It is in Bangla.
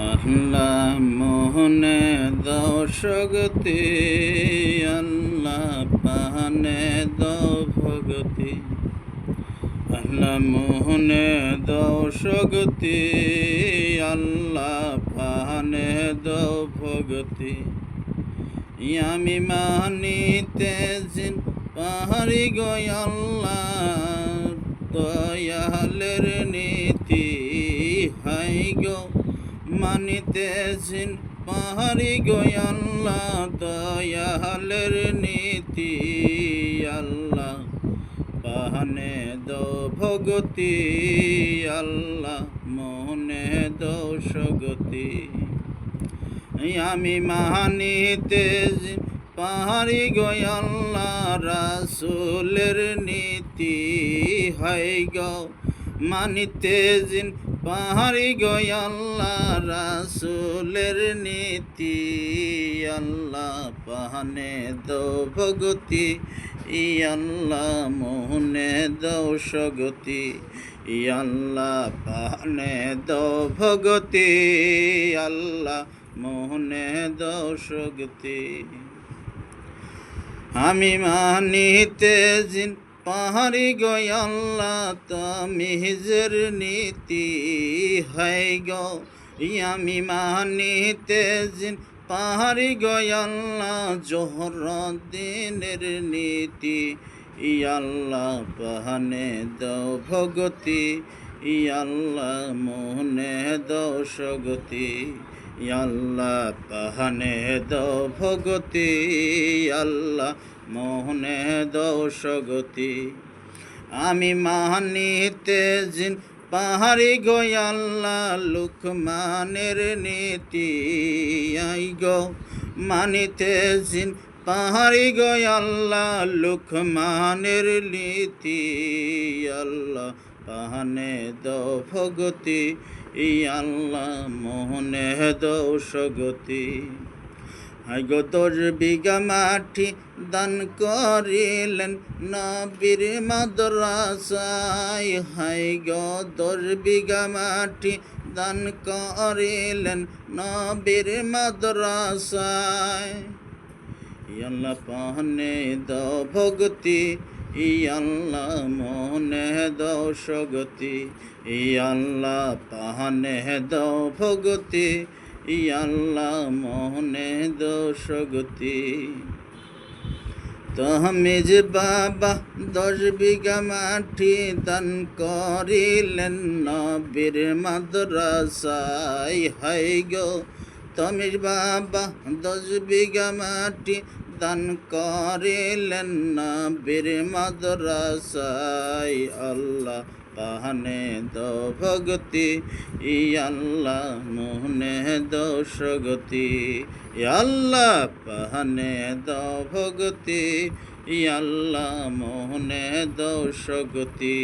আল্লাহ মোহনে দাও শক্তি, আল্লাহ পানে দাও ভগতি। আল্লাহ মোহনে দাও শক্তি, আল্লাহ পানে দাও ভগতি। আমি মানিতে জিন পাহাড়ি গয় আল্লাহ, দয়ালের নীতি হাই গো মানিতে জিন পাহাড়ি গয় আল্লাহ, দয়ালের নীতি আল্লাহ পাহানে দো ভগতি, আল্লাহ মনে দো সগতি। আমি মানিতে পাহাড়ি গয় আল্লাহ, রাসূলের নীতি হাই গো মানিতে জিন পাহাড়ি গয় আল্লাহ, রাসূলের নীতি আল্লাহ পাহানে দো ভগতি, আল্লাহ মোহনে দাও সগতি। আল্লাহ পাহানে দাও ভগতি, আল্লাহ মোহনে দাও সগতি। আমি মানিতে জিন পাহাড়ি গয় আল্লাহ, তামিজের নীতি হাই গো। আমি মানিতে জিন পাহাড়ি গয় আল্লাহ, জোহরদ্দিনের নীতি আল্লাহ পাহানে দাও ভগতি, আল্লাহ মোহনে দাও সগতি। আল্লাহ পাহানে দাও ভগতি, আল্লাহ মোহনে দাও সগতি। আমি মানিতে জিন পাহাড়ি গয় আল্লাহ, লুকমানের নীতি আই গো মানিতে জিন পাহাড়ি গয় আল্লাহ, লুকমানের নীতি আল্লাহ পাহানে দাও ভগতি, আল্লাহ মোহনে দাও সগতি। হাই গো 10 বিঘা মাটি দান করিলেন নবীর মাদ্রাসায়, হাই গো 10 বিঘা মাটি দান করিলেন নবীর মাদ্রাসায়। আল্লাহ পাহানে দাও ভগতি, আল্লাহ মোহনে দাও সগতি। আল্লাহ পাহানে দাও ভগতি, আল্লাহ মোহনে দাও সগতি। তাহমিজ বাবা 10 বিঘা মাটি দান করিলেন নবীর মাদ্রাসায়, হাই গো তাহমিজ বাবা 10 বিঘা মাটি দান করিলেন নবীর মাদ্রাসায়। আল্লাহ পাহানে দাও ভগতি, আল্লাহ মোহনে দাও সগতি। আল্লাহ পাহানে দাও ভগতি, আল্লাহ মোহনে দাও সগতি।